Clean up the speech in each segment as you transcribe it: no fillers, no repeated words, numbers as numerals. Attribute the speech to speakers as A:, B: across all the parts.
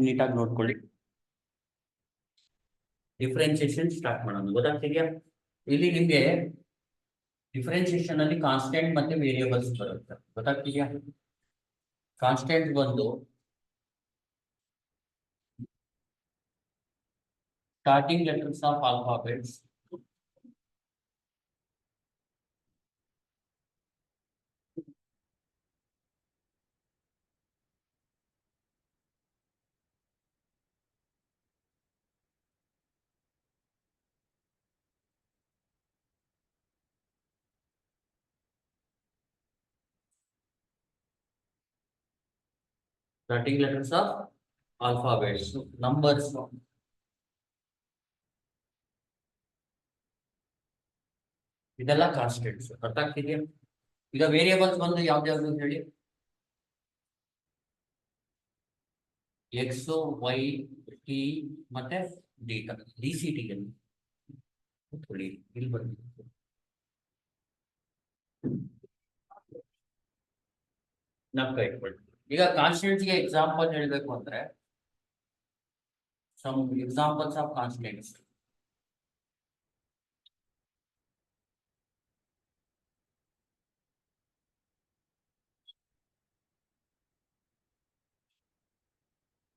A: ನೀಟಾಗಿ ನೋಡ್ಕೊಳ್ಳಿ. Differentiation start ಮಾಡೋಣ. ಗೊತ್ತಾಗ್ತಿದ್ಯಾ? ಇಲ್ಲಿ ನಿಮ್ಗೆ ಡಿಫ್ರೆನ್ಸಿಯೇಷನ್ ಅಲ್ಲಿ ಕಾನ್ಸ್ಟೆಂಟ್ ಮತ್ತೆ ವೇರಿಯೇಬಲ್ಸ್ ಬರುತ್ತೆ. ಗೊತ್ತಾಗ್ತಿದ್ಯಾ? ಕಾನ್ಸ್ಟೆಂಟ್ ಬಂದು starting letters of alphabets numbers ಇದೆಲ್ಲ ಕಾನ್ಸ್ಟೆಂಟ್ಸ್. ಅರ್ಥ ಆಗ್ತಿದೆಯಾ? ಈಗ ವೇರಿಯೇಬಲ್ಸ್ ಬಂದು ಯಾವ್ದು ಹೇಳಿ. ಎಕ್ಸ್, ವೈ, ಟಿ ಮತ್ತೆ ಡೇಟಾ. ಡಿ ಸಿ ಟಿ ಇಲ್ಲಿ ಬಂದು ನಮ್ಗೆ ಇಟ್ಕೊಳ್ಳಿ. ಈಗ ಕಾನ್ಸ್ಟೆಂಟ್ಸ್ಗೆ ಎಕ್ಸಾಂಪಲ್ ಹೇಳ್ಬೇಕು ಅಂದ್ರೆ ಸಮ್ ಎಕ್ಸಾಂಪಲ್ಸ್ ಆಫ್ ಕಾನ್ಸ್ಟೆಂಟ್ಸ್.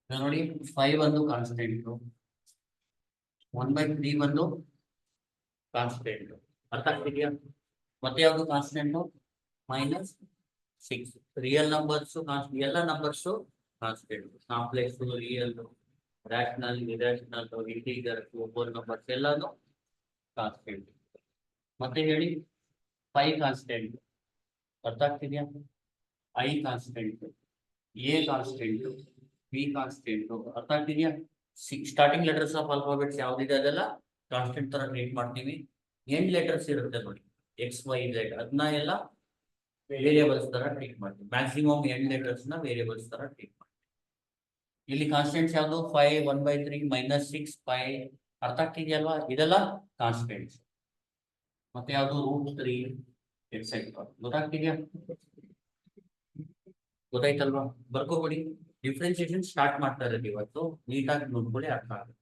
A: ನೋಡಿ 5 ಒಂದು ಕಾನ್ಸ್ಟೆಂಟ್, 1/3 ಬಂದು ಕಾನ್ಸ್ಟೆಂಟ್. ಅರ್ಥ ಆಗ್ತಿದೆಯಾ? ಮತ್ತೆ ಯಾವುದು ಕಾನ್ಸ್ಟೆಂಟ್? -6. ರಿಯಲ್ ನಂಬರ್ಸ್ ಎಲ್ಲ numbers constant. Complex, real, rational, irrational, integer, whole numbers ಎಲ್ಲಾನು ಕಾನ್ಸ್ಟೆಂಟ್. ಮತ್ತೆ ಹೇಳಿ 5 ಕಾನ್ಸ್ಟೆಂಟ್. ಅರ್ಥ ಆಗ್ತಿದೆಯಾ? I constant, A constant, B constant. ಅರ್ಥ ಆಗ್ತಿದೆಯಾ? ಸ್ಟಾರ್ಟಿಂಗ್ ಲೆಟರ್ಸ್ ಆಫ್ ಆಲ್ಫಾಬೆಟ್ಸ್ ಯಾವ್ದಿದೆ ಅದೆಲ್ಲ ಕಾನ್ಸ್ಟೆಂಟ್ ತರ ಟ್ರೀಟ್ ಮಾಡ್ತೀವಿ. ಎಂಡ್ ಲೆಟರ್ಸ್ ಇರುತ್ತೆ ನೋಡಿ, ಎಕ್ಸ್, ವೈ, ಝೆಡ್, ಅದನ್ನ ಎಲ್ಲ ವೇರಿಯೇಬಲ್ಸ್ ತರ ಟ್ರೀಟ್ ಮಾಡ್ತೀವಿ. ಮ್ಯಾಕ್ಸಿಮಮ್ ಎಂಡ್ ಲೆಟರ್ಸ್ ನ ವೇರಿಯೇಬಲ್ಸ್ ತರ ಟ್ರೀಟ್ ಮಾಡ್ತೀವಿ. ಇಲ್ಲಿ ಕಾನ್ಸ್ಟೆಂಟ್ಸ್ ಯಾವುದು? 5, 1/3, -6, 5. ಅರ್ಥ ಆಗ್ತಿದೆಯಲ್ವಾ? ಇದೆಲ್ಲ ಕಾನ್ಸ್ಟೆಂಟ್ಸ್. ಮತ್ತೆ ಯಾವುದು? √3 ಎಕ್ಸೆಟ್ರಾ. ಗೊತ್ತಾಗ್ತಿದ್ಯಾ? ಗೊತ್ತಾಯ್ತಲ್ವಾ? ಬರ್ಕೋಬಿಡಿ. ಡಿಫ್ರೆನ್ಸಿಯೇಷನ್ ಸ್ಟಾರ್ಟ್ ಮಾಡ್ತಾ ಇರೋದು ಇವತ್ತು. ನೀಟಾಗಿ ನೋಡ್ಕೊಳ್ಳಿ, ಅರ್ಥ ಆಗುತ್ತೆ.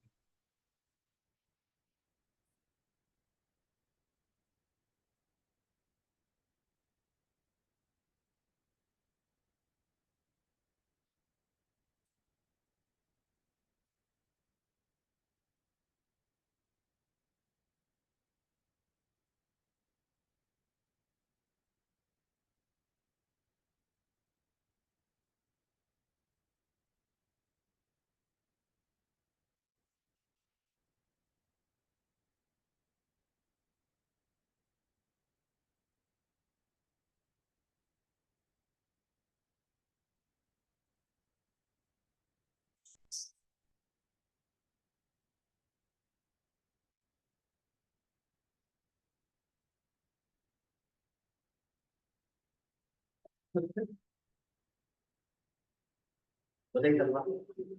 A: ಗೊತ್ತಾಯ್ತಲ್ವಾ?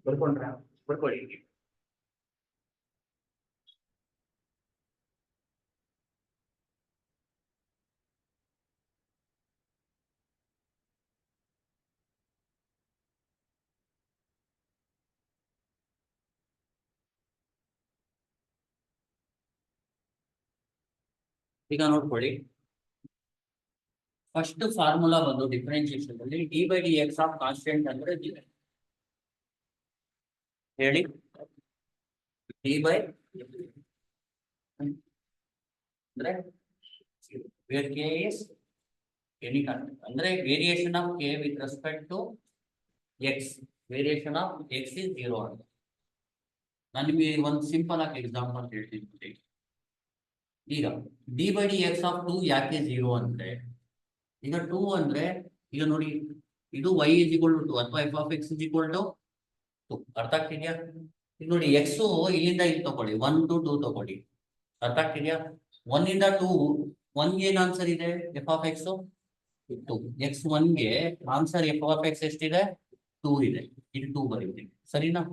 A: ಬರ್ಕೊಂಡ್ರ? ಬರ್ಕೊಳ್ಳಿ. ಈಗ ನೋಡ್ಕೊಳ್ಳಿ, ಫಸ್ಟ್ ಫಾರ್ಮುಲಾ ಬಂದು ಡಿಫರೆನ್ಸಿಯೇಷನ್ ಅಲ್ಲಿ d/dx ಆಫ್ ಕಾನ್ಸ್ಟೆಂಟ್ ಅಂದ್ರೆ ಹೇಳಿ. d/, ಅಂದ್ರೆ where k is any constant, ಅಂದ್ರೆ variation of k with respect to x. Variation of x is 0 ಅಂತ. ನಾನು ನಿಮಗೆ ಒಂದು ಸಿಂಪಲ್ ಆಗಿ ಎಕ್ಸಾಂಪಲ್ ಹೇಳ್ತೀನಿ. ಈಗ d/dx ಆಫ್ 2 ಯಾಕೆ 0 ಅಂದ್ರೆ, ಈಗ 2 ಅಂದ್ರೆ ಈಗ ನೋಡಿ, ಇದು y is equal to 2 ಅಥವಾ f(x) is equal to 2. ಅರ್ಥ ಆಗ್ತಿದ್ಯಾ? ಈಗ ನೋಡಿ, x ಇಲ್ಲಿಂದ ಇಲ್ಲಿ ತಗೊಳ್ಳಿ, 1 to 2 ತಗೊಳ್ಳಿ. ಅರ್ಥ ಆಗ್ತಿದ್ಯಾ? 1 ಇಂದ 2, 1 ಗೆ ಏನ್ ಆನ್ಸರ್ ಇದೆ? f(x) 2. x1 ಗೆ ಆನ್ಸರ್ f(x) ಎಷ್ಟಿದೆ? 2 ಇದೆ. ಇಲ್ಲಿ 2 ಬರೀತೀನಿ, ಸರಿನಾ?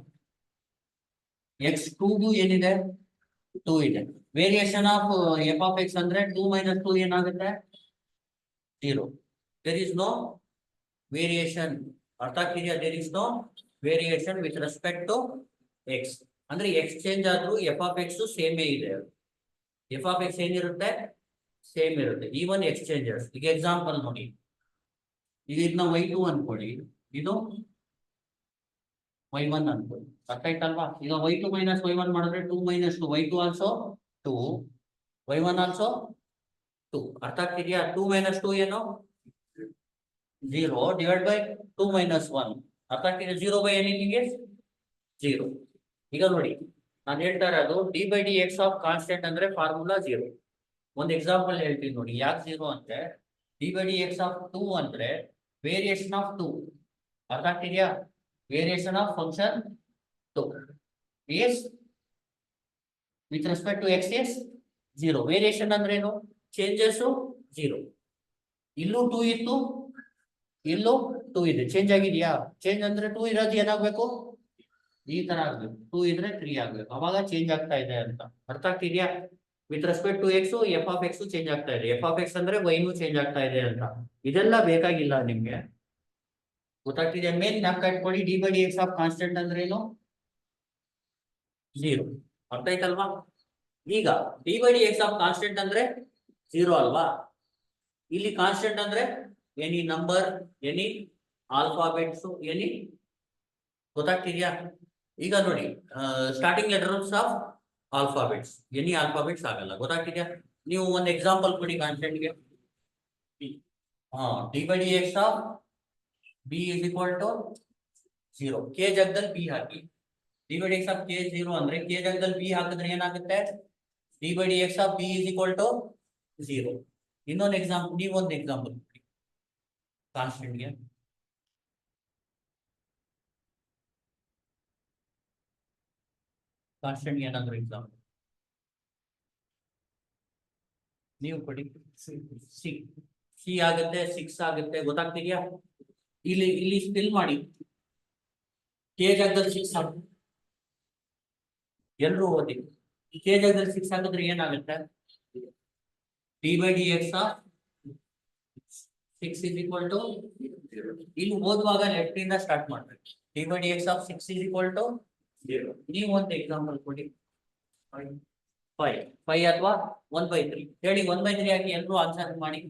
A: x2 ಗೂ ಏನಿದೆ? 2 ಇದೆ. ವೇರಿಯೇಷನ್ ಆಫ್ f(x) ಅಂದ್ರೆ 2 - 2 ಏನಾಗುತ್ತೆ? 0. There is no variation. ಅರ್ಥ ಆಗ್ತಿದೆಯಾ? There is no variation with respect to x. ಅಂದ್ರೆ ಎಕ್ಸ್ ಚೇಂಜ್ ಆದ್ರೂ ಎಫ್ ಆಫ್ ಎಕ್ಸ್ ಸೇಮೇ ಇದೆ. ಎಫ್ ಆಫ್ ಎಕ್ಸ್ ಏನಿರುತ್ತೆ, ಸೇಮ್ ಇರುತ್ತೆ ಈವನ್ ಎಕ್ಸ್ಚೇಂಜಸ್. ಈಗ ಎಕ್ಸಾಂಪಲ್ ನೋಡಿ, ಈಗ ಇದನ್ನ y2 ಅನ್ಕೊಳ್ಳಿ, ಇದು y1 ಅನ್ಕೊಳ್ಳಿ, ಅರ್ಥ ಆಯ್ತಲ್ವಾ? ಈಗ y2 ಮೈನಸ್ y1 ಮಾಡಿದ್ರೆ 2 minus 2, y2 also 2, y1 also 2. ಅರ್ಥ ಆಗ್ತಿದ್ಯಾ? 2 ಮೈನಸ್ 2 ಏನು, 0 ಡಿವೈಡ್ ಬೈ 2 ಮೈನಸ್ 1. ಅರ್ಥ ಆಗ್ತಿದೆ? 0 ಬೈ ಎನಿಥಿಂಗ್ ಇಸ್ 0. ಈಗ ನೋಡಿ, ನಾನು ಹೇಳ್ತಾ ಇರೋದು D by d x of constant ಅಂದ್ರೆ ಫಾರ್ಮುಲಾ 0. ಒಂದು ಎಕ್ಸಾಂಪಲ್ ಹೇಳ್ತೀನಿ ನೋಡಿ, ಯಾಕೆ 0 ಅಂದ್ರೆ d by d x of 2 ಅಂದ್ರೆ ವೇರಿಯೇಷನ್ ಆಫ್ 2. ಅರ್ಥ ಆಗ್ತಿದ್ಯಾ? Variation of function 2 is with respect to x is 0. Variation ಅಂದ್ರೆ ಏನು? ಚೇಂಜಸ್ 0. ಇಲ್ಲೂ 2 ಇತ್ತು, ಇಲ್ಲೂ 2 ಇದೆ, ಚೇಂಜ್ ಆಗಿದೆಯಾ? ಚೇಂಜ್ ಅಂದ್ರೆ 2 ಇರೋದು ಏನಾಗ್ಬೇಕು, ಈ ತರ ಆಗ್ಬೇಕು. 2 ಇದ್ರೆ 3 ಆಗ್ಬೇಕು, ಅವಾಗ ಚೇಂಜ್ ಆಗ್ತಾ ಇದೆ ಅಂತ. ಅರ್ಥ ಆಗ್ತಿದ್ಯಾ? With respect to x f of x change ಆಗ್ತಾ ಇದೆ, ಎಫ್ ಆಫ್ ಎಕ್ಸ್ ಅಂದ್ರೆ ವೈನು ಚೇಂಜ್ ಆಗ್ತಾ ಇದೆ ಅಂತ. ಇದೆಲ್ಲ ಬೇಕಾಗಿಲ್ಲ ನಿಮ್ಗೆ, ಗೊತ್ತಾಗ್ತಿದೆ? ಮೇನ್ ಜ್ಞಾಪಕ ಇಟ್ಕೊಳ್ಳಿ, d by d x of constant ಅಂದ್ರೆ ಏನು, 0. ಅರ್ಥ ಆಯ್ತಲ್ವಾ? ಈಗ d by d x of constant ಅಂದ್ರೆ 0 ಅಲ್ವಾ? ಇಲ್ಲಿ ಕಾನ್ಸ್ಟೆಂಟ್ ಅಂದ್ರೆ any number, any alphabets, any, ಗೊತ್ತಾಗ್ತಿದ್ಯಾ? ಈಗ ನೋಡಿ, starting letters of alphabets, any alphabets ಆಗಲ್ಲ. ಗೊತ್ತಾಗ್ತಿದ್ಯಾ? ನೀವು ಒಂದು ಎಕ್ಸಾಂಪಲ್ ಕೊಡಿ ಕಾನ್ಸ್ಟೆಂಟ್ಗೆ. D by d x of b is equal to 0. K ಜಾಗದಲ್ಲಿ ಬಿ ಹಾಕಿ. D by d x of k 0 ಅಂದ್ರೆ ಕೆ ಜಾಗದಲ್ಲಿ ಬಿ ಹಾಕಿದ್ರೆ ಏನಾಗುತ್ತೆ, d by d x of b is equal to 0. ಇನ್ನೊಂದು ಎಕ್ಸಾಂಪಲ್, ನೀವೊಂದು ಎಕ್ಸಾಂಪಲ್ ಕೊಡಿ ಕಾನ್ಸ್ಟೆಂಟ್ಗೆ. ಕಾನ್ಸ್ಟೆಂಟ್ ಏನಾದ್ರು ಎಕ್ಸಾಂಪಲ್ ನೀವು ಕೊಡಿ. ಸಿ ಸಿ ಆಗುತ್ತೆ, 6 ಆಗುತ್ತೆ, ಗೊತ್ತಾಗ್ತಿದ್ಯಾ? ಇಲ್ಲಿ ಇಲ್ಲಿ ಸ್ಪಿಲ್ ಮಾಡಿ, ಕೆ ಜಾಗದಲ್ಲಿ 6 ಹಾಕಿ, ಎಲ್ಲರೂ ಓದಿ. ಕೆ ಜಾಗದಲ್ಲಿ 6 ಹಾಕಿದ್ರೆ ಏನಾಗುತ್ತೆ, d by d x of 6 is equal to, ಇಲ್ಲಿ ಓದುವಾಗ ಲೆಫ್ಟ್ ಇಂದ ಸ್ಟಾರ್ಟ್ ಮಾಡ್ಬೇಕು. D by d x of 6 is equal to 0. ನೀವು ಒಂದು ಎಕ್ಸಾಂಪಲ್ ಕೊಡಿ. 5 ಅಥವಾ 1/3 ಹೇಳಿ. 1/3 ಹಾಕಿ ಎಲ್ಲರೂ ಆನ್ಸರ್ ಮಾಡಿ.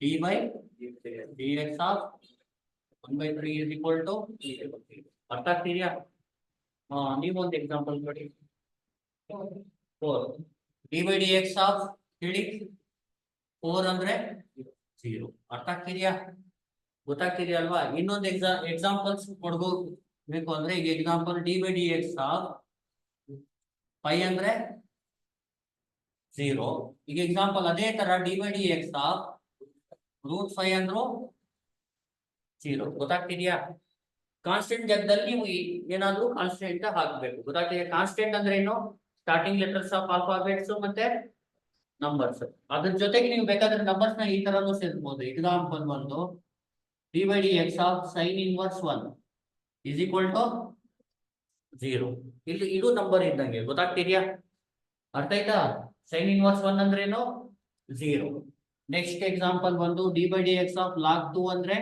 A: D by d x of 1/3 is equal to, ಅರ್ಥ ಆಗ್ತಿದ್ಯಾ? ನೀವೊಂದು ಎಕ್ಸಾಂಪಲ್ ಕೊಡಿ. 4 d by d x of ಹೇಳಿ. 4 ಅಂದ್ರೆ 0. ಅರ್ಥ ಆಗ್ತಿದ್ಯಾ? ಗೊತ್ತಾಗ್ತಿದ್ಯಾ ಅಲ್ವಾ? ಇನ್ನೊಂದು ಎಕ್ಸಾಂಪಲ್ಸ್ ಕೊಡ್ಬೇಕು ಅಂದ್ರೆ, ಈಗ example D by d x of 5 ಅಂದ್ರೆ 0. ಈಗ ಎಕ್ಸಾಂಪಲ್ ಅದೇ ತರ D by d x of √5 ಅಂದ್ರು 0. ಗೊತ್ತಾಗ್ತಿದ್ಯಾ? ಕಾನ್ಸ್ಟೆಂಟ್ ಜಾಗದಲ್ಲಿ ನೀವು ಏನಾದ್ರೂ ಕಾನ್ಸ್ಟೆಂಟ್ ಹಾಕ್ಬೇಕು. ಗೊತ್ತಾಗ್ತಿದೆ? ಕಾನ್ಸ್ಟೆಂಟ್ ಅಂದ್ರೆ ಏನು, ಸ್ಟಾರ್ಟಿಂಗ್ ಲೆಟರ್ಸ್ ಆಫ್ ಆಲ್ಫಾಬೆಟ್ಸ್ ಮತ್ತೆ ನಂಬರ್ಸ್. ಅದ್ರ ಜೊತೆಗೆ ನೀವು ಬೇಕಾದ್ರೆ ನಂಬರ್ಸ್ ನ ಈ ತರನು ಸೇರಿಸಬಹುದು. ಎಕ್ಸಾಂಪಲ್ ಒಂದು d by d x of sine inverse 1 is equal to 0. ಇಲ್ಲಿ ಇದು ನಂಬರ್ ಇದ್ದಂಗೆ, ಗೊತ್ತಾಗ್ತಿದ್ಯಾ? ಅರ್ಥ ಆಯ್ತಾ? ಸೈನ್ ಇನ್ವರ್ಸ್ 1 ಅಂದ್ರೆ ಏನು, 0. ನೆಕ್ಸ್ಟ್ ಎಕ್ಸಾಂಪಲ್ ಬಂದು D by d x of log 2 ಅಂದ್ರೆ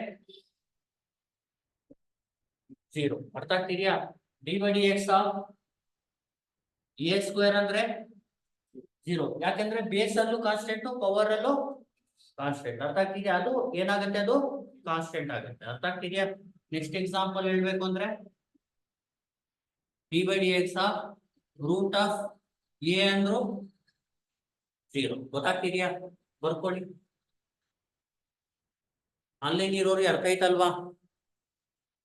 A: 0. ಅರ್ಥ ಆಗ್ತಿದ್ಯಾ? D by d x of A square ಅಂದ್ರೆ 0. ಯಾಕಂದ್ರೆ ಬೇಸ್ ಅಲ್ಲೂ ಕಾನ್ಸ್ಟೆಂಟ್, ಪವರ್ ಅಲ್ಲೂ ಕಾನ್ಸ್ಟೆಂಟ್. ಅರ್ಥ ಆಗ್ತಿದ್ಯಾ? ಅದು ಏನಾಗುತ್ತೆ, ಅದು ಕಾನ್ಸ್ಟೆಂಟ್ ಆಗುತ್ತೆ. ಅರ್ಥ ಆಗ್ತಿದ್ಯಾ? ನೆಕ್ಸ್ಟ್ ಎಕ್ಸಾಂಪಲ್ ಹೇಳ್ಬೇಕು ಅಂದ್ರೆ d by d x of root of a ಅಂದ್ರು 0. ಗೊತ್ತಾಗ್ತಿದ್ಯಾ? ಬರ್ಕೊಳ್ಳಿ. ಆನ್ಲೈನ್ ಇರೋರಿಗೆ ಅರ್ಥ ಆಯ್ತಲ್ವಾ?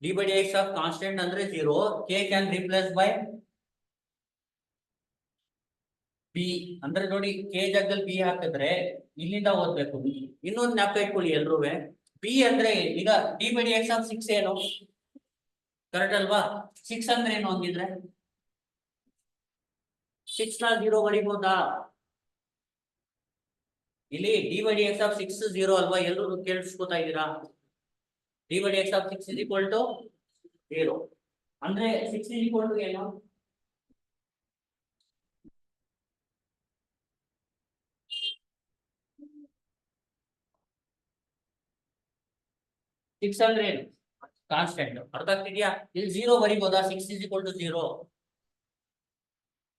A: D by d x of constant ಅಂದ್ರೆ 0. K can replace by b ಅಂದ್ರೆ ನೋಡಿ, ಕೆ ಜಾಗದಲ್ಲಿ ಬಿ ಹಾಕಿದ್ರೆ ಇಲ್ಲಿಂದ ಓದ್ಬೇಕು. ಇನ್ನೊಂದು ಜ್ಞಾಪಕ ಇಟ್ಕೊಳ್ಳಿ ಎಲ್ರೂ, ಬಿ ಅಂದ್ರೆ ಈಗ d by d x of 6 ಏನು, ಕರೆಕ್ಟ್ ಅಲ್ವಾ? 6 ಅಂದ್ರೆ ಏನು ಹಂಗಿದ್ರೆ 6 ನ 0 ಬರೀಬಹುದಾ? ಇಲ್ಲಿ d by d x of 6 0 ಅಲ್ವಾ? ಎಲ್ಲರೂ ಕೇಳಿಸ್ಕೊತಾ ಇದ್ದೀರಾ? D by d x of 6 is equal to 0 ಅಂದ್ರೆ 6 ಇಸ್ ಈಕ್ವಲ್ ಟು ಏನು, ಸಿಕ್ಸ್ ಅಂದ್ರೆ ಏನು, ಕಾನ್ಸ್ಟೆಂಟ್. ಅರ್ಥ ಆಗ್ತಿದ್ಯಾ? ಇಲ್ಲಿ 0 ಬರಿಬೋದಾ? 6 is equal to 0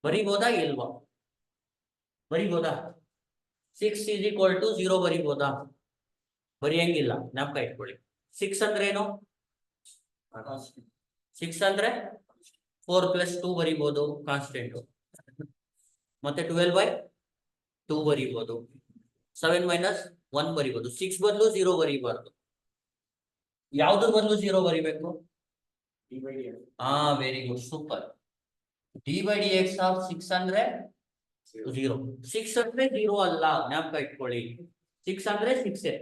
A: ಬರಿಬೋದಾ ಇಲ್ವಾ? ಬರಿಬೋದಾ? 6 is equal to 0 ಬರಿಬೋದಾ? ಬರಿಯಂಗಿಲ್ಲ, ಜ್ಞಾಪಕ ಇಟ್ಕೊಳ್ಳಿ. 6 ಅಂದ್ರೆ ಏನು? 6 ಅಂದ್ರೆ 4 plus 2 ಬರಿಬೋದು, ಕಾನ್ಸ್ಟೆಂಟ್. ಮತ್ತೆ 12/2 ಬರಿಬೋದು. 7 minus 1 ಬರಿಬೋದು. 6 ಬದಲು 0 ಬರಿಬಾರ್ದು. ಯಾವ್ದು ಬದಲು 0 ಬರಿಬೇಕು? Very good, super. d/dx of 6 ಅಂದ್ರೆ 0. 6 ಅಂದ್ರೆ 0 ಅಲ್ಲ, ಜ್ಞಾಪಕ ಇಟ್ಕೊಳ್ಳಿ. 6 ಅಂದ್ರೆ 6.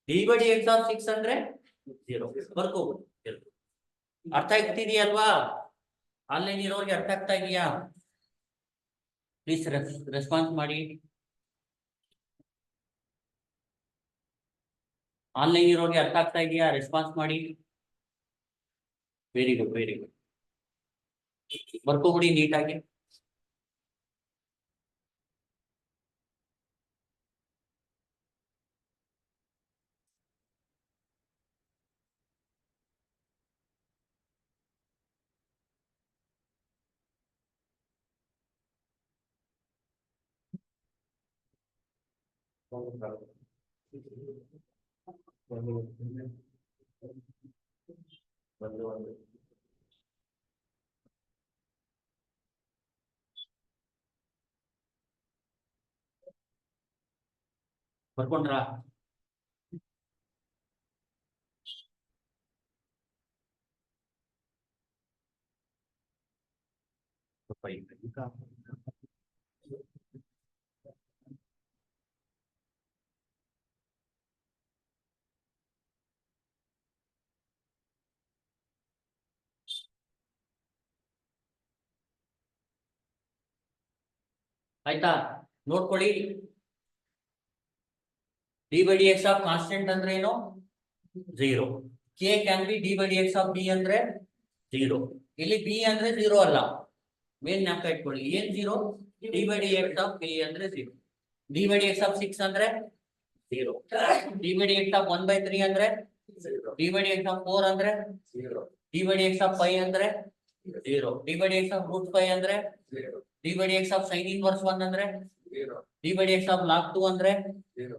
A: d/dx ಆಫ್ 6 ಅಂದ್ರೆ 0. ಬರ್ಕೋಬಹುದು. ಅರ್ಥ ಆಗ್ತಿದೆಯಲ್ವಾ? ಆನ್ಲೈನ್ ಇರೋರಿಗೆ ಅರ್ಥ ಆಗ್ತಾ ಇದೆಯಾ? ಪ್ಲೀಸ್ ರೆಸ್ಪಾನ್ಸ್ ಮಾಡಿ. ಆನ್ಲೈನ್ ಇರೋರಿಗೆ ಅರ್ಥ ಆಗ್ತಾ ಇದೆಯಾ? ರೆಸ್ಪಾನ್ಸ್ ಮಾಡಿ. Very good, very good. ಬರ್ಕೋಬಿಡಿ ನೀಟಾಗಿ. ಬರ್ಕೊಂಡ್ರಾ? ಆಯ್ತಾ? ನೋಡ್ಕೊಳ್ಳಿ. d/dx ಆಫ್ ಕಾನ್ಸ್ಟೆಂಟ್ ಅಂದ್ರೆ ಏನು? 0. k can be d/dx of b ಅಂದ್ರೆ 0. ಇಲ್ಲಿ b ಅಂದ್ರೆ 0 ಅಲ್ಲ, ಮೇನ್ ಜ್ಞಾಪಕ ಇಟ್ಕೊಳ್ಳಿ. ಏನ್ 0? d/dx ಆಫ್ b ಅಂದ್ರೆ 0. d/dx ಆಫ್ 6 ಅಂದ್ರೆ 0. d/dx ಆಫ್ 1/3 ಅಂದ್ರೆ 0. d/dx ಆಫ್ 4 ಅಂದ್ರೆ 0. d/dx ಆಫ್ 5 ಅಂದ್ರೆ 0. d/dx ಆಫ್ √5 ಅಂದ್ರೆ 0. d/dx ಆಫ್ sin inverse 1 ಅಂದ್ರೆ 0. d/dx ಆಫ್ log 2 ಅಂದ್ರೆ 0.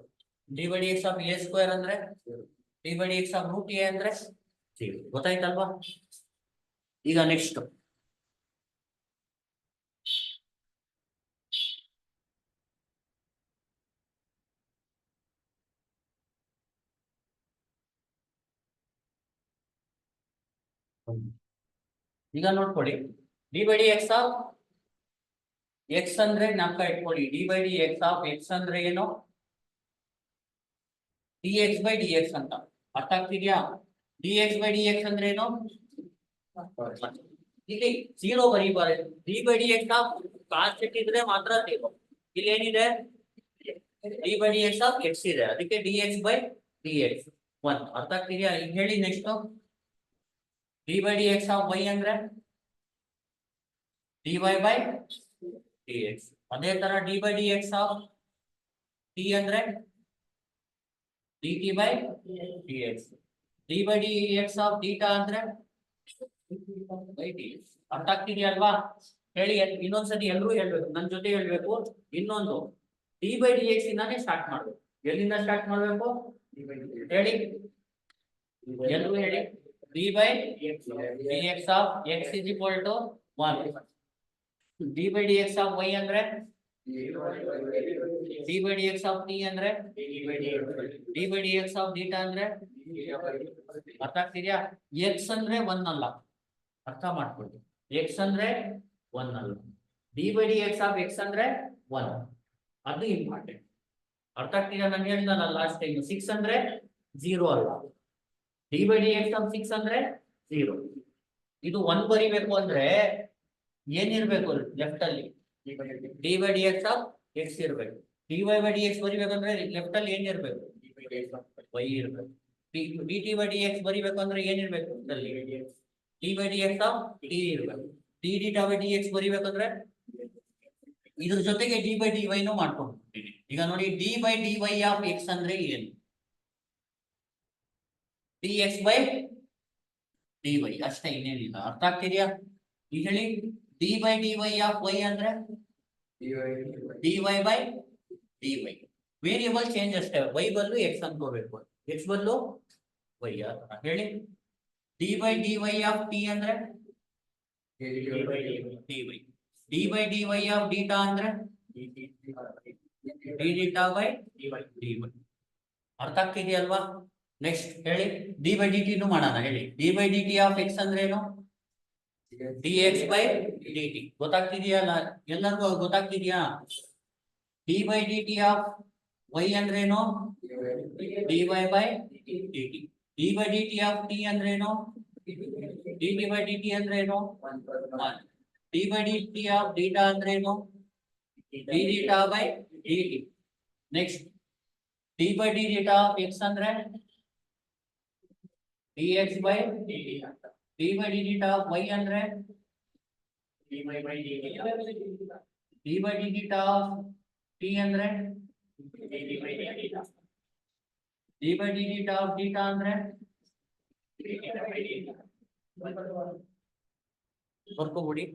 A: d/dx ಆಫ್ a ಸ್ಕ್ವೇರ್ ಅಂದ್ರೆ 0. d/dx ಆಫ್ √a ಅಂದ್ರೆ 0. ಗೊತ್ತಾಯ್ತಲ್ವಾ? ಈಗ ನೆಕ್ಸ್ಟ್ ಈಗ ನೋಡ್ಕೊಳ್ಳಿ. d/dx ಆಫ್ x ಅಂದ್ರೆ ಜ್ಞಾಪಕ ಇಟ್ಕೊಳ್ಳಿ. d/dx ಆಫ್ x ಅಂದ್ರೆ ಏನು? dx/dx ಅಂತ. ಅರ್ಥ ಆಗ್ತಿದ್ಯಾ? dx/dx ಅಂದ್ರೆ ಏನು? ಇಲ್ಲಿ 0 ಬರೀಬಾರದು. d/dx ಆಫ್ ಕಾನ್ಸ್ಟೆಂಟ್ ಇದ್ರೆ ಮಾತ್ರ 0. ಇಲ್ಲಿ ಏನಿದೆ? d/dx ಆಫ್ x ಇದೆ, ಅದಕ್ಕೆ dx/dx 1. ಅರ್ಥ ಆಗ್ತಿದ್ಯಾ? ಈಗ ಹೇಳಿ ನೆಕ್ಸ್ಟ್. d/dx ಆಫ್ y ಅಂದ್ರೆ dy/dx. ಅದೇ ತರ d/dx ಆಫ್ t ಅಂದ್ರೆ dt/dx. d/dx ಆಫ್ θ ಅಂದ್ರೆ dx. ಅರ್ಥ ಆಗ್ತಿದೆಯಲ್ವಾ? ಹೇಳಿ ಇನ್ನೊಂದ್ಸತಿ ಎಲ್ರೂ ಹೇಳ್ಬೇಕು, ನನ್ನ ಜೊತೆ ಹೇಳ್ಬೇಕು. ಇನ್ನೊಂದು d/dx ಇಂದಾನೆ ಸ್ಟಾರ್ಟ್ ಮಾಡ್ಬೇಕು. ಎಲ್ಲಿಂದ ಸ್ಟಾರ್ಟ್ ಮಾಡ್ಬೇಕು ಹೇಳಿ? ಎಲ್ರೂ ಹೇಳಿ. d/dx of x is equal to 1. d/dx of y ಅಂದ್ರೆ d/dx ಆಫ್ t ಅಂದ್ರೆ d/dx ಆಫ್ θ ಅಂದ್ರೆ. ಅರ್ಥ ಆಗ್ತಿದ್ಯಾ? x ಅಂದ್ರೆ 1 ಅಲ್ಲ, ಅರ್ಥ ಮಾಡ್ಕೊಳ್ಳಿ. x ಅಂದ್ರೆ 1 ಅಲ್ಲ, d/dx ಆಫ್ x ಅಂದ್ರೆ 1. ಅದು ಇಂಪಾರ್ಟೆಂಟ್. ಅರ್ಥ ಆಗ್ತಿದ್ಯಾ? ನಾನು ಹೇಳ್ದಲ್ಲ ಲಾಸ್ಟ್ ಟೈಮ್, 6 ಅಂದ್ರೆ 0 ಅಲ್ಲ, d/dx ಆಫ್ 6 ಅಂದ್ರೆ 0. ಇದು 1 ಬರಿಬೇಕು ಅಂದ್ರೆ ಏನಿರ್ಬೇಕು ಲೆಫ್ಟ್ ಅಲ್ಲಿ? d/dx ಆಫ್ x ಇರ್ಬೇಕು. dy/dx ಬರಿಬೇಕಂದ್ರೆ ಲೆಫ್ಟ್ ಅಲ್ಲಿ ಏನಿರ್ಬೇಕು? y ಇರ್ಬೇಕು. dt/dx ಬರಿಬೇಕಂದ್ರೆ ಏನಿರ್ಬೇಕು? d/dx ಆಫ್ t ಇರ್ಬೇಕು. dθ/dx ಬರಿಬೇಕಂದ್ರೆ ಇದ್ರ ಜೊತೆಗೆ d/dy ನು ಮಾಡ್ಕೊಂಡ್ಬಿಡ್ತೀನಿ. ಈಗ ನೋಡಿ, d/dy ಆಫ್ x ಅಂದ್ರೆ ಏನು? dx/dy ಡಿ ವೈ ಅಷ್ಟೇ, ಇನ್ನೇನಿಲ್ಲ. ಅರ್ಥ ಆಗ್ತಿದ್ಯಾ? ಈಗ ಹೇಳಿ, d by d y of y ಅಂದ್ರೆ d y by d y. Variable change ಅಷ್ಟೇ, ವೈ ಬದಲು ಎಕ್ಸ್ ಅನ್ಕೋಬೇಕು, ಎಕ್ಸ್ ಬದಲು ವೈ. ಹೇಳಿ, d by d y of t ಅಂದ್ರೆ d y. D by d y of theta ಅಂದ್ರೆ d theta by d y. ಅರ್ಥ ಆಗ್ತಿದೆಯಲ್ವಾ? ನೆಕ್ಸ್ಟ್ ಹೇಳಿ, ಡಿ ಬೈ ಡಿ ಟಿ ಮಾಡೋಣ. ಹೇಳಿ, d by d t of x ಅಂದ್ರೆ ಏನು? D x by d T. ಗೊತ್ತಾಗ್ತಿದೆಯಲ್ಲ ಎಲ್ಲರಿಗೂ? ಗೊತ್ತಾಗ್ತಿದ್ಯಾ? D by d t of y ಅಂದ್ರೇನು? D y by d t. D by d t of t ಅಂದ್ರೇನು? D t by d t ಅಂದ್ರೇನು? D by d t of theta ಅಂದ್ರೇನು? D theta by d t. Next, d by d theta of x ಅಂದ್ರೆ d x by d t. D by d theta of y ಅಂದ್ರೆ d y by d t. D by d theta of t ಅಂದ್ರೆ d t by d t. D by d theta of theta ಅಂದ್ರೆ d t by d t. ಬರ್ಕೋಬಿಡಿ.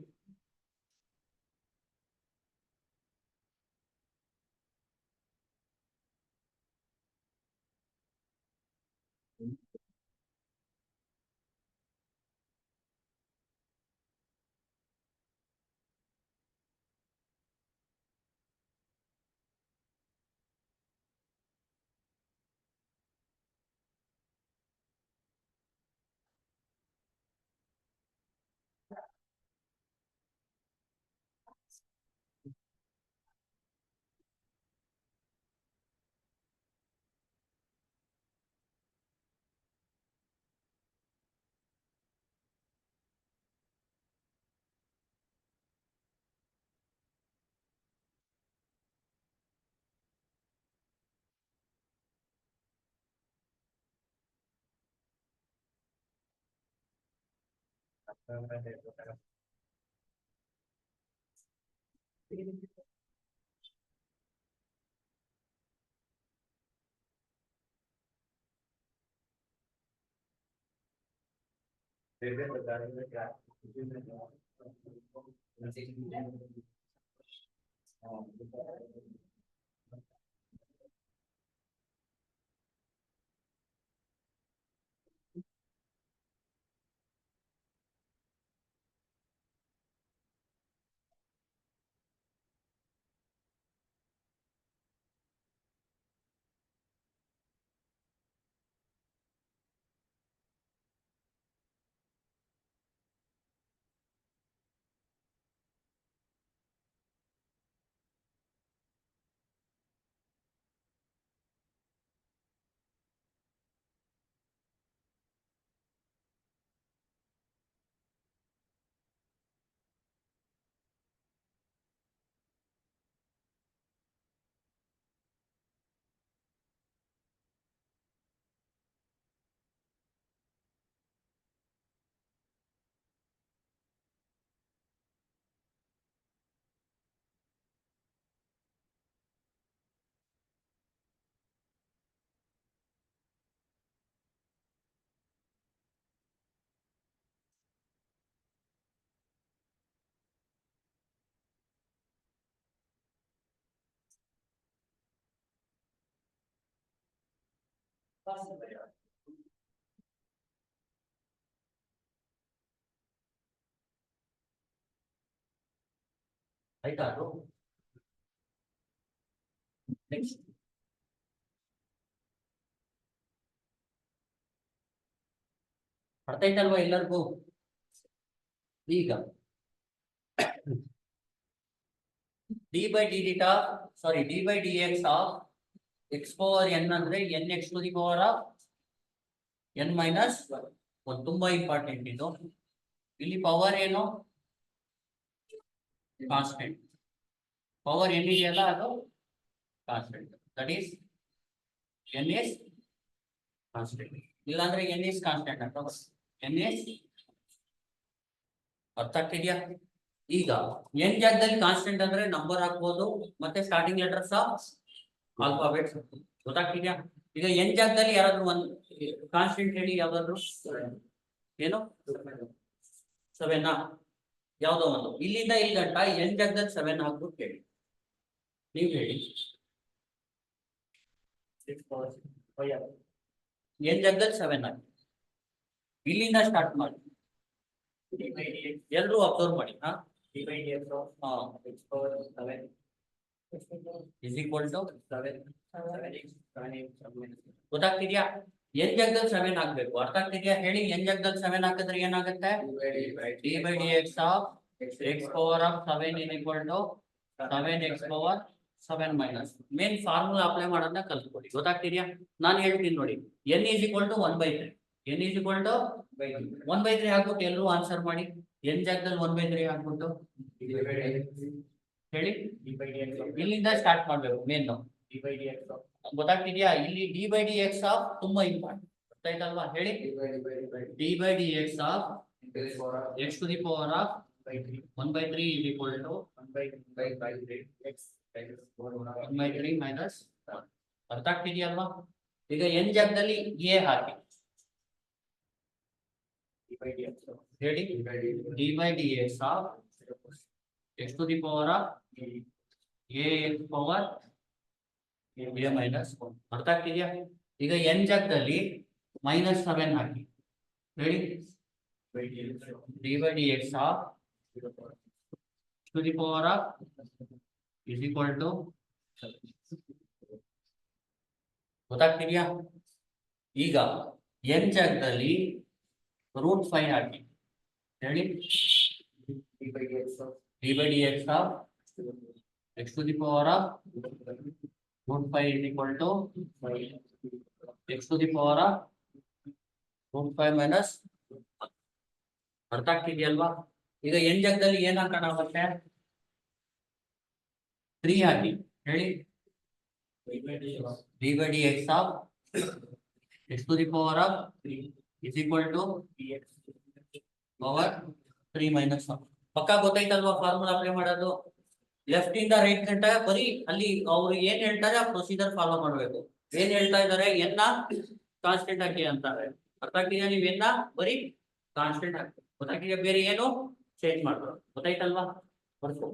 A: ಆಯ್ತಾ? ಅದು next ಅರ್ಥ ಆಯ್ತಲ್ವಾ ಎಲ್ಲರಿಗೂ? ಈಗ d by d theta, sorry d by d x of x power n ಅಂದ್ರೆ n x to the power of n minus ಒಂದು ತುಂಬಾ ಇಂಪಾರ್ಟೆಂಟ್ ಇದು. ಇಲ್ಲಿ ಪವರ್ ಏನು? ಕಾನ್ಸ್ಟೆಂಟ್. ಪವರ್ ಎನ್ ಇದೆಯಲ್ಲ ಅದು constant. That is N is constant. ಇಲ್ಲಾಂದ್ರೆ N is constant ಅಂತ ಎನ್ ಇಸ್. ಅರ್ಥ ಆಗ್ತಿದ್ಯಾ? ಈಗ ಎನ್ ಜಾಗದಲ್ಲಿ ಕಾನ್ಸ್ಟೆಂಟ್ ಅಂದ್ರೆ ನಂಬರ್ ಹಾಕ್ಬೋದು, ಮತ್ತೆ ಸ್ಟಾರ್ಟಿಂಗ್ ಲೆಟರ್ಸ್ ಆಫ್ ಆಲ್ಫಾಬೆಟ್ಸ್. ಗೊತ್ತಾಗ್ತಿದ್ಯಾ? ಈಗ ಎನ್ ಜಾಗದಲ್ಲಿ ಯಾರಾದ್ರೂ ಒಂದು ಕಾನ್ಸ್ಟೆಂಟ್ ಹೇಳಿ ಯಾವ್ದಾದ್ರು. ಏನು 7 ಯಾವ್ದೋ ಒಂದು ಇಲ್ಲಿಂದ ಇಲ್ಲಿ ಗಂಟ n ಜಾಗದಲ್ಲಿ 7 ಹಾಕ್ಬಿಟ್ಟು ಹೇಳಿ. ನೀವು ಹೇಳಿ n ಜಾಗದಲ್ಲಿ 7 ಹಾಕಿ. ಇಲ್ಲಿಂದ ಸ್ಟಾರ್ಟ್ ಮಾಡಿ. ಎಲ್ಲರೂ ಅಬ್ಸರ್ವ್ ಮಾಡಿ. is equal to 7 ಗೊತ್ತಾಗ್ತಿದ್ಯಾ? n ಜಾಗದಲ್ಲಿ 7 ಹಾಕ್ಬೇಕು. ಅರ್ಥ ಆಗ್ತಿದ್ಯಾ ಹೇಳಿ? n ಜಾಗದಲ್ಲಿ 7 ಹಾಕಿದ್ರೆ ಏನಾಗುತ್ತೆ? d by dx of x power of 7 is equal to 7x power 7 minus. Main formula apply ಮಾಡೋದನ್ನ ಕಲ್ತ್ಕೊಳ್ಳಿ. ಗೊತ್ತಾಗ್ತಿದ್ಯಾ? ನಾನು ಹೇಳ್ತೀನಿ ನೋಡಿ. n is equal to 1/3. n is equal to 1/3 ಹಾಕ್ಬಿಟ್ಟು ಎಲ್ಲರೂ ಆನ್ಸರ್ ಮಾಡಿ. n ಜಾಗದಲ್ಲಿ 1/3 ಹಾಕ್ಬಿಟ್ಟು ಹೇಳಿ. ಇಲ್ಲಿಂದ ಸ್ಟಾರ್ಟ್ ಮಾಡ್ಬೇಕು. ಮೇನ್ ಗೊತ್ತಾಗ್ತಿದ್ಯಾ? ಇಲ್ಲಿ d by d x of ತುಂಬಾ ಇಂಪಾರ್ಟೆಂಟ್. ಗೊತ್ತಾಯ್ತಲ್ವಾ? ಹೇಳಿ d by d x of x to the power of 1/3 is equal to 1/3 minus 1. ಅರ್ಥ ಆಗ್ತಿದ್ಯಲ್ವಾ? ಈಗ n ಜಾಗದಲ್ಲಿ a ಹಾಕಿ ಹೇಳಿ d by d x of x to the power of a x power a minus 1. ಅರ್ಥ ಆಗ್ತಿದ್ಯಾ? ಈಗ n ಜಾಗದಲ್ಲಿ -7 ಹಾಕಿ ಹೇಳಿ d by dx of to the power of is equal to ಗೊತ್ತಾಗ್ತಿದ್ಯಾ? ಈಗ n ಜಾಗದಲ್ಲಿ √5 ಹಾಕಿ ಹೇಳಿ d by dx of x to the power of √5 is equal to x to the power of √5 minus. ಅರ್ಥ ಆಗ್ತಿದೆಯಲ್ವಾ? ಈಗ n ಜಾಗದಲ್ಲಿ ಏನ್ ಹಾಕೋಣ ಮತ್ತೆ 3 ಹಾಕಿ ಹೇಳಿ d by dx of x to the power of 3 is equal to power 3 minus 1. ಪಕ್ಕ ಗೊತ್ತಾಯ್ತಲ್ವಾ formula apply ಮಾಡೋದು? Left ಇಂದ ರೈಟ್ ಗಂಟ ಬರೀ ಅಲ್ಲಿ ಅವ್ರು ಏನ್ ಹೇಳ್ತಾರೆ ಆ ಪ್ರೊಸೀಜರ್ ಫಾಲೋ ಮಾಡ್ಬೇಕು. ಏನ್ ಹೇಳ್ತಾ ಇದಾರೆ? ಎನ್ನ ಕಾನ್ಸ್ಟೆಂಟ್ ಹಾಕಿ ಅಂತಾರೆ. ಅರ್ಥ ಆಗ್ತಿದ್ಯಾ? ನೀವ್ ಎನ್ನ ಬರೀ ಕಾನ್ಸ್ಟೆಂಟ್ ಹಾಕಿ. ಗೊತ್ತಾಗ್ತಿದ್ಯಾ? ಬೇರೆ ಏನು ಚೇಂಜ್ ಮಾಡ್ಬೋದು. ಗೊತ್ತಾಯ್ತಲ್ವಾ? ಬರ್ಕೊ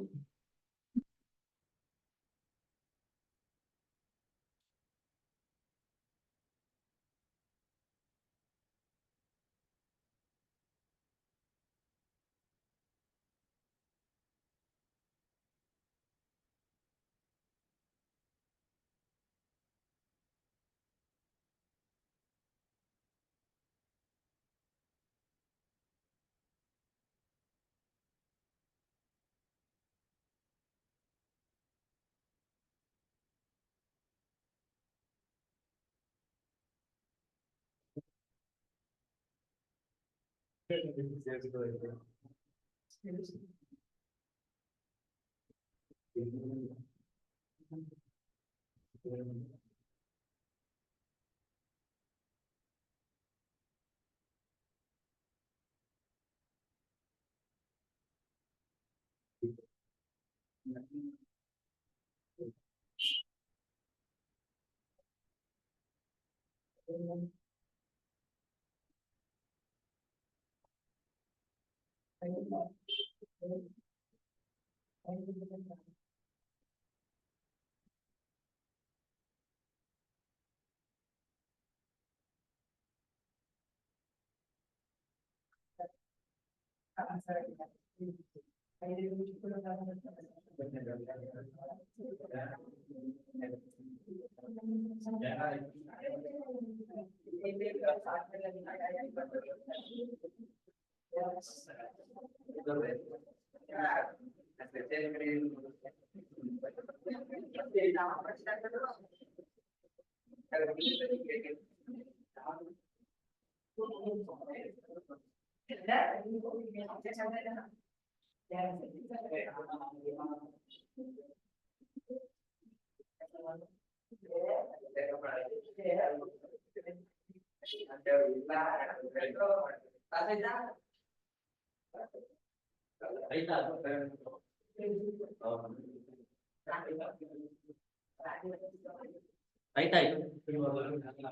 A: ಆಯ್ತಾಯ್ತು.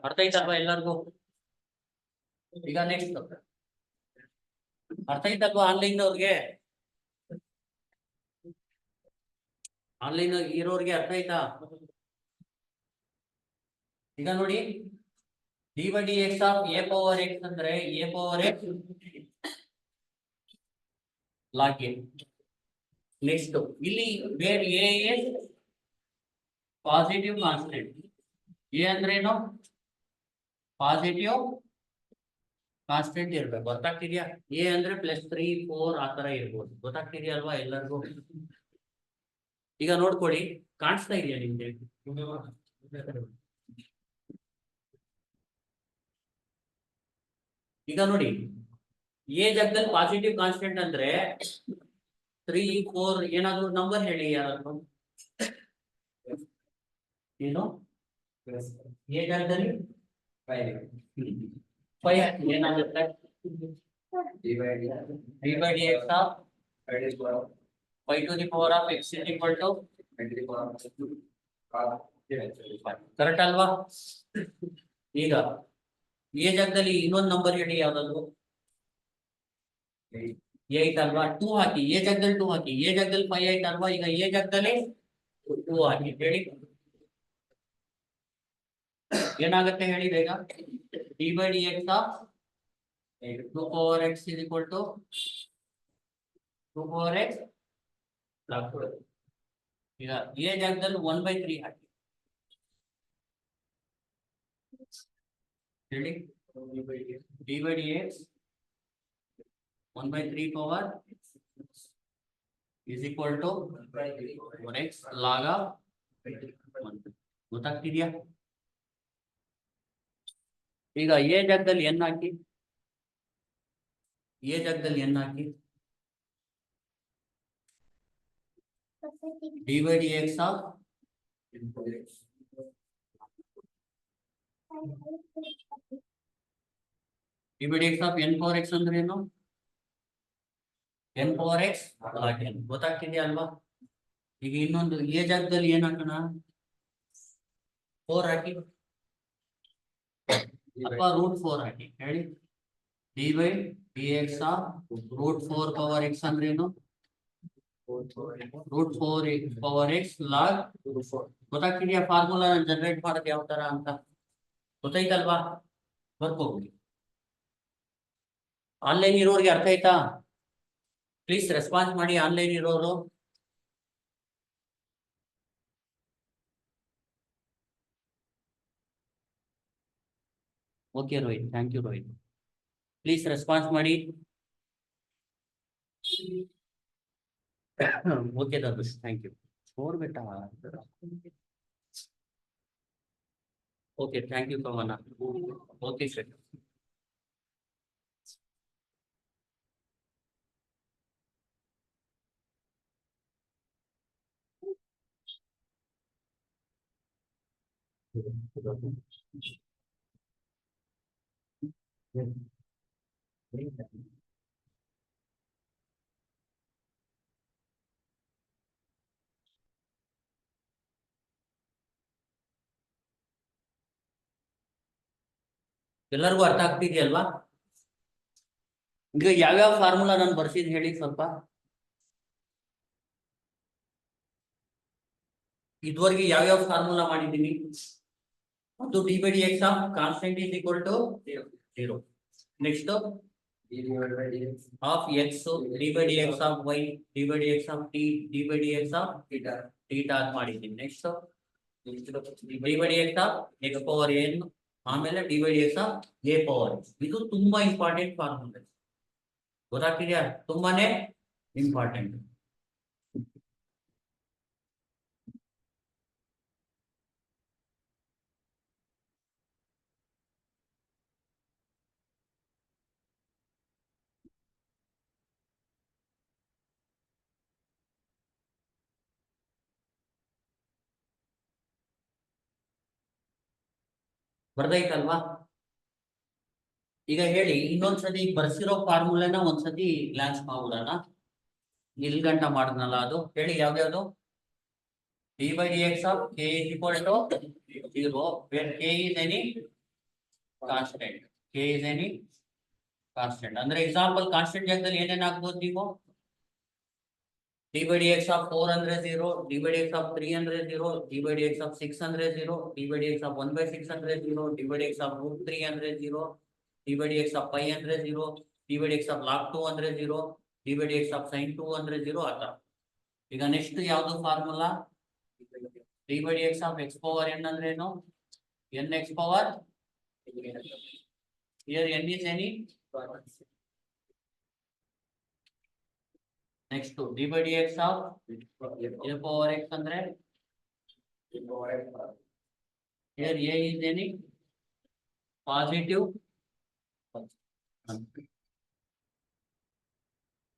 A: ಅರ್ಥ ಆಯ್ತಲ್ವಾ ಎಲ್ಲರಿಗೂ? ಈಗ ನೆಕ್ಸ್ಟ್ ಅರ್ಥ ಆಯ್ತಲ್ವಾ ಆನ್ಲೈನ್ ಅವ್ರಿಗೆ? ಆನ್ಲೈನ್ ಇರೋರಿಗೆ ಅರ್ಥ ಆಯ್ತಾ? ಈಗ ನೋಡಿ d by d x of a power x ಅಂದ್ರೆ a power x log a. Next ಇಲ್ಲಿ where a is positive constant. ಎ ಅಂದ್ರೆ ಏನು? ಪಾಸಿಟಿವ್ ಕಾನ್ಸ್ಟೆಂಟ್ ಇರ್ಬೇಕು. ಗೊತ್ತಾಗ್ತಿದ್ಯಾ? ಎ ಅಂದ್ರೆ +3 4 ಆ ತರ ಇರ್ಬೋದು. ಗೊತ್ತಾಗ್ತಿದ್ಯಾ ಅಲ್ವಾ ಎಲ್ಲರಿಗೂ? ಈಗ ನೋಡ್ಕೊಳ್ಳಿ, ಕಾಣಿಸ್ತಾ ಇದೆಯಾ ನಿಮ್ಗೆ? ಈಗ ನೋಡಿ ಎ ಜಾಗದಲ್ಲಿ ಪಾಸಿಟಿವ್ ಕಾನ್ಸ್ಟೆಂಟ್ ಅಂದ್ರೆ 3 4 ಏನಾದ್ರು ನಂಬರ್ ಹೇಳಿ ಯಾರಾದ್ರು. ಏನು ಎ ಜಾಗದಲ್ಲಿ 5 ಏನಾಗುತ್ತೆ? D by d x of 5 to the power of x is equal to correct ಅಲ್ವಾ? ಈಗ ಎ ಜಾಗದಲ್ಲಿ ಇನ್ನೊಂದು ನಂಬರ್ ಹೇಳಿ ಯಾವ್ದಾದ್ರು. 8 ಅಲ್ವಾ? 2 ಹಾಕಿ. ಎ ಜಾಗದಲ್ಲಿ 2 ಹಾಕಿ. ಎ ಜಾಗದಲ್ಲಿ 5 ಆಯ್ತು ಅಲ್ವಾ? ಈಗ ಎ ಜಾಗದಲ್ಲಿ 2 ಹಾಕಿ. ಹೇಳಿ ಏನಾಗುತ್ತೆ ಹೇಳಿ ಬೇಗ. D by d x of 2 power x is equal to 2 power x. ಈಗ ಎ ಜಾಗದಲ್ಲಿ 1/3 ಹಾಕಿ. ಹೇಳಿ d by d X 1/3 power is equal to 1x log of 1. ಗೊತ್ತಾಗ್ತಿದ್ಯಾ? ಈಗ ಎ ಜಾಗದಲ್ಲಿ n ಹಾಕಿ. ಎ ಜಾಗದಲ್ಲಿ n hockey. D by d x of D by d x of n power x ಅಂದ್ರೆ ಏನು? n power x log n. ಗೊತ್ತಾಗ್ತಿದ್ಯಾ ಅಲ್ವಾ? ಈಗ ಇನ್ನೊಂದು A ಜಾಗದಲ್ಲಿ ಏನ್ ಹಾಕೋಣ? 4 ಹಾಕಿ ಅಥವಾ √4 ಹಾಕಿ. ಹೇಳಿ d by d x of √4 power x ಅಂದ್ರೆ ಏನು? √4 ಪವರ್ x ಲಾಗ್. ಗೊತ್ತಾಗ್ತಿದ್ಯಾ ಫಾರ್ಮುಲಾ ಜನರೇಟ್ ಮಾಡೋದು ಯಾವ ತರ ಅಂತ? ಗೊತ್ತಾಯ್ತಲ್ವಾ? ಬರ್ಕೋಗಿ. ಆನ್ಲೈನ್ ಇರೋರಿಗೆ ಅರ್ಥ ಆಯ್ತಾ? ಪ್ಲೀಸ್ ರೆಸ್ಪಾನ್ಸ್ ಮಾಡಿ ಆನ್ಲೈನ್ ಇರೋರು. Okay Rohit, thank you Rohit. Please response ಮಾಡಿ. Okay Darsh, thank you. ಫೋರ್ ಬೆಟ್ಟ. Okay, thank you Pavan. Okay sir. ಎಲ್ಲರಿಗೂ ಅರ್ಥ ಆಗ್ತಿದೆಯಲ್ವಾ? ಈಗ ಯಾವ್ಯಾವ ಫಾರ್ಮುಲಾ ನಾನು ಬರ್ಸಿದ್ ಹೇಳಿ ಸ್ವಲ್ಪ. ಇದುವರೆಗೆ ಯಾವ್ಯಾವ ಫಾರ್ಮುಲಾ ಮಾಡಿದ್ದೀನಿ? ಒಂದು d by d x of constant is equal to 0. Next of x d by d x of y d by d x of t d by d x of theta ಅಂತ ಮಾಡಿದ್ದೀನಿ. Next d by d x of x power n, ಆಮೇಲೆ d by d x of a power. ಇದು ತುಂಬಾ important formula. ಗೊತ್ತಾಗ್ತಿದ್ಯಾ? ತುಂಬಾನೇ important. ಬರ್ದೈತಲ್ವಾ? ಈಗ ಹೇಳಿ ಇನ್ನೊಂದ್ಸತಿ ಬರ್ಸಿರೋ ಫಾರ್ಮುಲಾನ ಒಂದ್ಸತಿ ಗ್ಲಾನ್ಸ್ ಮಾಡೋಣ. ಇಲ್ಲಿ ಗಂಟ ಮಾಡಿದ್ನಲ್ಲ ಅದು ಹೇಳಿ ಯಾವ್ಯಾವ್ದು? D by d x of k is equal to 0 where k is any constant. K is any constant ಅಂದ್ರೆ ಎಕ್ಸಾಂಪಲ್ ಕಾನ್ಸ್ಟೆಂಟ್ ಜಾಗದಲ್ಲಿ ಏನೇನ್ ಆಗ್ಬೋದು ನೀವು d by dx of 4 ಅಂದ್ರೆ 0, d by dx of 3 ಅಂದ್ರೆ 0, d by dx of 6 ಅಂದ್ರೆ 0, d by dx of 1 by 6 ಅಂದ್ರೆ 0, d by dx of root 3 ಅಂದ್ರೆ 0, d by dx of pi ಅಂದ್ರೆ 0, d by dx of log 2 ಅಂದ್ರೆ 0, d by dx of sin 2 ಅಂದ್ರೆ 0 ಆತರ. ಈಗ next ಯಾವುದು formula d by dx of x power n ಅಂದ್ರೆ ಏನು n x power here n is any. Next to d by dx of a power x andre here a is any positive.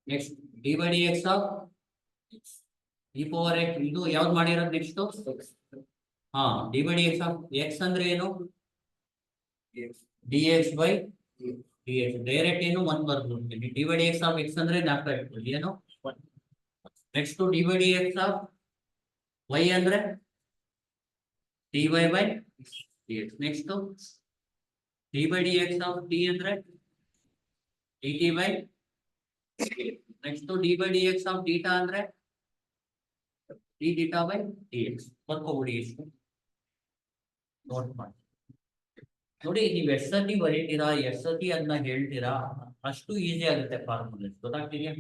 A: Next d by dx of e power x ಇದು ಯಾವ್ದು ಮಾಡಿರೋದು next ಹಾ d by dx of x ಅಂದ್ರೆ ಏನು dx by dx direct ಏನು 1 ಬರ್ಬಿಡ್ತೀನಿ d by dx of x ಅಂದ್ರೆ ನಾಲ್ಕು ಇಟ್ಕೊಳ್ಳಿ ಏನು next d by dx of y ಅಂದ್ರೆ dy by dx. Next d by dx of t ಅಂದ್ರೆ dt by dx. Next d by dx of theta ಅಂದ್ರೆ d theta by dx. ಬರ್ಕೋಬಿಡಿ ಎಷ್ಟು note ಮಾಡಿ ನೋಡಿ ನೀವು ಎಷ್ಟು ಸತಿ ಬರೀತೀರಾ ಎಷ್ಟು ಸತಿ ಅದನ್ನ ಹೇಳ್ತೀರಾ ಅಷ್ಟು ಈಸಿ ಆಗುತ್ತೆ ಫಾರ್ಮುಲಾ ಗೊತ್ತಾಗ್ತಿದೆಯಾ.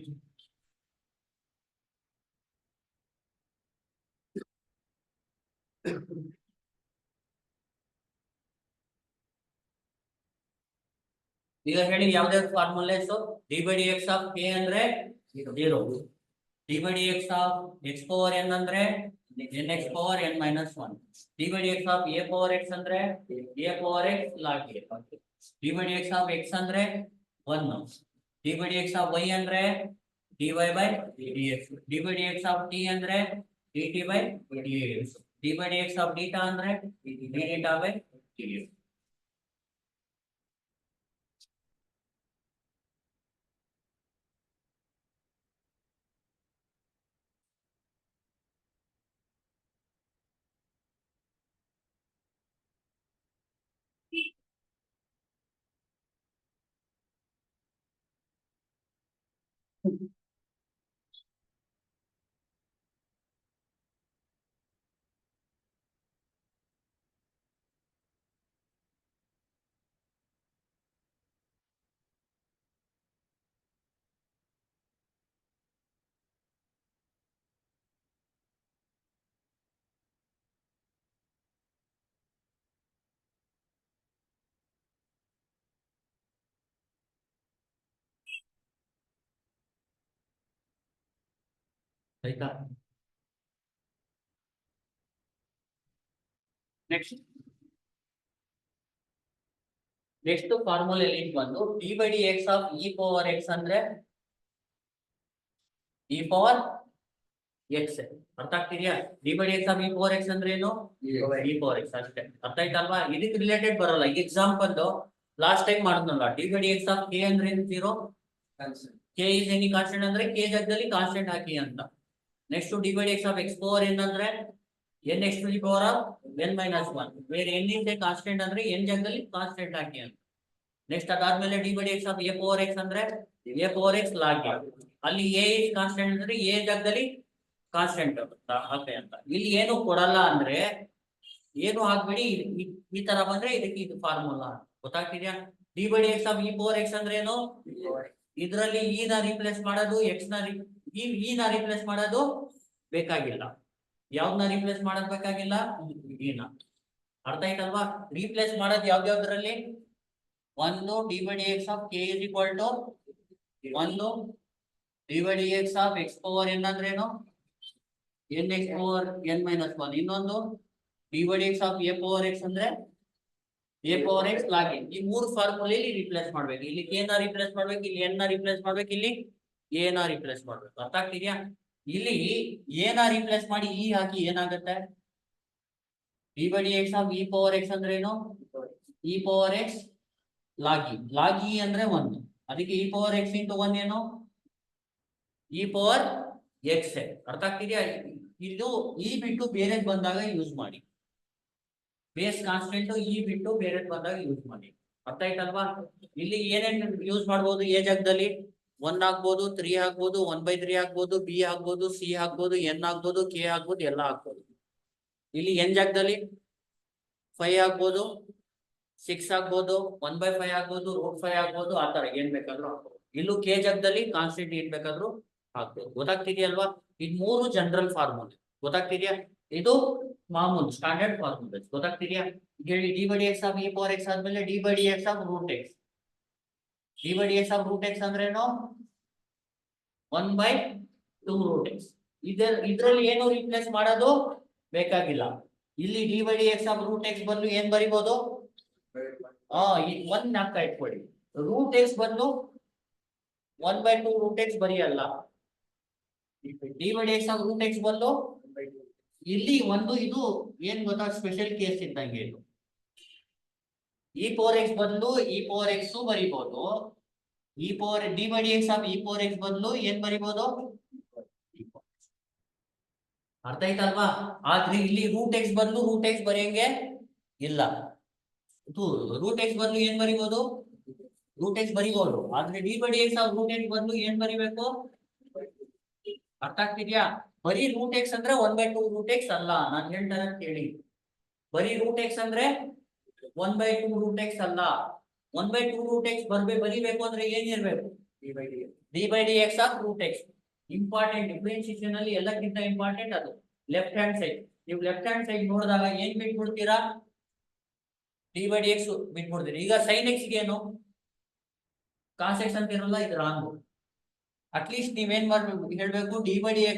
A: ಈಗ ಹೇಳಿ ಯಾವ್ದಾವ್ದು ಫಾರ್ಮುಲೇಸ್ d by dx of k ಅಂದ್ರೆ 0, d by dx of x power n ಅಂದ್ರೆ n x power n minus 1, d by dx of a power x ಅಂದ್ರೆ a power x log a, d by dx of x ಅಂದ್ರೆ 1, d by dx of y ಅಂದ್ರೆ dy by dx, d by dx of t ಅಂದ್ರೆ dt by dx, d by dx of theta ಅಂದ್ರೆ d theta by dx. ಆಯ್ತಾ next formula ಇಲ್ಲಿ ಬಂದು d by dx of e power x ಅಂದ್ರೆ e power x. ಅರ್ಥ ಆಗ್ತಿದ್ಯಾ d by dx of e power x ಅಂದ್ರೆ ಏನು e power x ಅಷ್ಟೇ. ಅರ್ಥ ಆಯ್ತಲ್ವಾ ಇದಕ್ಕೆ ರಿಲೇಟೆಡ್ ಬರಲ್ಲ. ಈಗ ಎಕ್ಸಾಂಪಲ್ ಲಾಸ್ಟ್ ಟೈಮ್ ಮಾಡಿದ್ನಲ್ಲ d by dx of k ಅಂದ್ರೆ 0, k is any ಕಾನ್ಸ್ಟೆಂಟ್ ಅಂದ್ರೆ k ಜಾಗದಲ್ಲಿ ಕಾನ್ಸ್ಟೆಂಟ್ ಹಾಕಿ ಅಂತ. Next d by dx of x power n ಅಂದ್ರೆ n x to the power of n minus 1 where n is a constant ಅಂದ್ರೆ n ಜಾಗದಲ್ಲಿ constant ಹಾಕಿ ಅಂತ. Next ಅದಾದ್ಮೇಲೆ d by dx of a power x ಅಂದ್ರೆ a power x log a, ಅಲ್ಲಿ a is constant ಅಂದ್ರೆ a ಜಾಗದಲ್ಲಿ constant ಹಾಕಿ ಅಂತ. ಇಲ್ಲಿ ಏನು ಕೊಡಲ್ಲ ಅಂದ್ರೆ ಏನು ಹಾಕ್ಬೇಡಿ ಈ ತರ ಬಂದ್ರೆ ಇದಕ್ಕೆ ಇದು formula ಗೊತ್ತಾಗ್ತಿದ್ಯಾ. d by dx of e power x ಅಂದ್ರೆ ಏನು ಇದರಲ್ಲಿ e ನ ರಿಪ್ಲೇಸ್ ಮಾಡೋದು x ನ e ನ ರಿಪ್ಲೇಸ್ ಮಾಡೋದು ಬೇಕಾಗಿಲ್ಲ. ಯಾವ್ದನ್ನ ರಿಪ್ಲೇಸ್ ಮಾಡೋದ್ ಬೇಕಾಗಿಲ್ಲ e ನ. ಅರ್ಥ ಆಯ್ತಲ್ವಾ ರಿಪ್ಲೇಸ್ ಮಾಡೋದು ಯಾವ್ದ್ಯಾವ್ದ್ರಲ್ಲಿ ಒಂದು d by dx of k is equal to ಒಂದು d by dx of x power n ಅಂದ್ರೆ ಏನು n x power n minus 1, ಇನ್ನೊಂದು d by dx of a power x ಅಂದ್ರೆ a power x log n. ಈ ಮೂರು ಫಾರ್ಮುಲೆಯಲ್ಲಿ replace ಮಾಡ್ಬೇಕು. ಇಲ್ಲಿ k ನ ರಿಪ್ಲೇಸ್ ಮಾಡ್ಬೇಕು, ಇಲ್ಲಿ n ನ ರಿಪ್ಲೇಸ್ ಮಾಡ್ಬೇಕು, ಇಲ್ಲಿ a ನ ರಿಪ್ಲೇಸ್ ಮಾಡ್ಬೇಕು. ಅರ್ಥ ಆಗ್ತಿದ್ಯಾ. ಇಲ್ಲಿ a ನ ರಿಪ್ಲೇಸ್ ಮಾಡಿ e ಹಾಕಿ ಏನಾಗುತ್ತೆ d by dx of e power x ಅಂದ್ರೆ ಏನು e power x log e, log e ಅಂದ್ರೆ 1, ಅದಕ್ಕೆ e power x into 1 ಏನು e power x. ಅರ್ಥ ಆಗ್ತಿದ್ಯಾ. ಇದು e ಬಿಟ್ಟು ಬೇರೆ ಬಂದಾಗ ಯೂಸ್ ಮಾಡಿ, ಬೇಸ್ ಕಾನ್ಸ್ಟೆಂಟ್ e ಬಿಟ್ಟು ಬೇರೆ ಬಂದಾಗ ಯೂಸ್ ಮಾಡಿ. ಅರ್ಥ ಆಯ್ತಲ್ವಾ? ಇಲ್ಲಿ ಏನೇನ್ ಯೂಸ್ ಮಾಡ್ಬೋದು ಎ ಜಾಗದಲ್ಲಿ? 1 ಹಾಕ್ಬೋದು, 3 ಹಾಕ್ಬೋದು, 1/3 ಹಾಕ್ಬೋದು, ಬಿ ಹಾಕ್ಬೋದು, ಸಿ ಹಾಕ್ಬೋದು, ಎನ್ ಹಾಕ್ಬೋದು, ಕೆ ಹಾಕ್ಬೋದು, ಎಲ್ಲ ಹಾಕ್ಬೋದು. ಇಲ್ಲಿ ಎನ್ ಜಾಗದಲ್ಲಿ 5 ಹಾಕ್ಬೋದು, 6 ಹಾಕ್ಬೋದು, 1/5 ಹಾಕ್ಬೋದು, √5 ಹಾಕ್ಬೋದು, ಆ ತರ ಏನ್ ಬೇಕಾದ್ರೂ ಹಾಕ್ಬೋದು. ಇಲ್ಲೂ ಕೆ ಜಾಗದಲ್ಲಿ ಕಾನ್ಸ್ಟೆಂಟ್ ಏನ್ ಬೇಕಾದ್ರೂ ಹಾಕ್ಬೋದು. ಗೊತ್ತಾಗ್ತಿದೆಯಲ್ವಾ? ಇದು 3 ಜನರಲ್ ಫಾರ್ಮುಲೆ. ಗೊತ್ತಾಗ್ತಿದ್ಯಾ? ಇದು ಮಾಮೂಲು ಸ್ಟ್ಯಾಂಡರ್ಡ್ ಫಾರ್ಮುಲೆ. ಗೊತ್ತಾಗ್ತಿದ್ಯಾ? ಹೇಳಿ, d by d x of e power x ಆದ್ಮೇಲೆ d by d x of root x. D by d x of root x ಅಂದ್ರೇನು? 1/2 ರೂಟ್ ಎಕ್ಸ್. ಇದ್ರಲ್ಲಿ ಏನು ರಿಪ್ಲೇಸ್ ಮಾಡೋದು ಬೇಕಾಗಿಲ್ಲ. ಇಲ್ಲಿ d by d x of root x ಬದಲು ಏನ್ ಬರಿಬಹುದು? ಒಂದ್ ನಾಲ್ಕ ಇಟ್ಕೊಳ್ಳಿ. ರೂಟ್ ಎಕ್ಸ್ ಬದಲು 1/2 ರೂಟ್ ಎಕ್ಸ್ ಬರೆಯಲ್ಲ. D by d x of root x ಬದಲು ಇಲ್ಲಿ ಒಂದು ಇದು ಏನ್ ಗೊತ್ತಾ, ಸ್ಪೆಷಲ್ ಕೇಸ್ ಇದ್ದಂಗೆ ಇದು. ಇ ಪವರ್ ಎಕ್ಸ್ ಬದಲು ಇ ಪವರ್ ಎಕ್ಸ್ ಬರಿಬಹುದು. E power d by d x of e power x ಬದಲು ಏನ್ ಬರಿಬಹುದು? ಅರ್ಥ ಆಯ್ತಲ್ವಾ? ಆದ್ರೆ ಇಲ್ಲಿ ರೂಟ್ ಎಕ್ಸ್ ಬದಲು ರೂಟ್ ಎಕ್ಸ್ ಬರೆಯಂಗೆ ಇಲ್ಲ. ರೂಟ್ ಎಕ್ಸ್ ಬದಲು ಏನ್ ಬರಿಬಹುದು? ರೂಟ್ ಎಕ್ಸ್ ಬರಿಬಹುದು. ಆದ್ರೆ d by d x of root x ಬದಲು ಏನ್ ಬರಿಬೇಕು? ಅರ್ಥ ಆಗ್ತಿದ್ಯಾ? ಬರೀ ರೂಟ್ ಎಕ್ಸ್ ಅಂದ್ರೆ 1/2 ರೂಟ್ ಎಕ್ಸ್ ಅಲ್ಲ. ನಾನು ಹೇಳ್ತಾರೆ ಕೇಳಿ. ಬರೀ ರೂಟ್ ಎಕ್ಸ್ ಅಂದ್ರೆ 1/2 ರೂಟ್ ಎಕ್ಸ್ ಅಲ್ಲ. 1/2 ರೂಟ್ ಎಕ್ಸ್ ಬರಿಬೇಕು ಅಂದ್ರೆ ಏನ್ ಇರ್ಬೇಕು? D by d x of root x. Important differentiation ಅಲ್ಲಿ ಎಲ್ಲಕ್ಕಿಂತ ಇಂಪಾರ್ಟೆಂಟ್ ಅದು ಲೆಫ್ಟ್ ಹ್ಯಾಂಡ್ ಸೈಡ್. ನೀವು ಲೆಫ್ಟ್ ಹ್ಯಾಂಡ್ ಸೈಡ್ ನೋಡಿದಾಗ ಏನ್ ಬಿಟ್ಬಿಡ್ತೀರಾ? ಡಿ ಬೈ ಡಿ ಎಕ್ಸ್ ಬಿಟ್ಬಿಡ್ತೀರಿ. ಈಗ ಸೈನ್ ಎಕ್ಸ್ ಏನು ಕಾಸ್ ಎಕ್ಸ್ ಅಂತ ಇರಲ್ಲ, ಇದು ರಾಂಗ್. ಅಟ್ಲೀಸ್ಟ್ ನೀವೇನ್ ಮಾಡ್ಬೇಕು ಹೇಳ್ಬೇಕು? D by D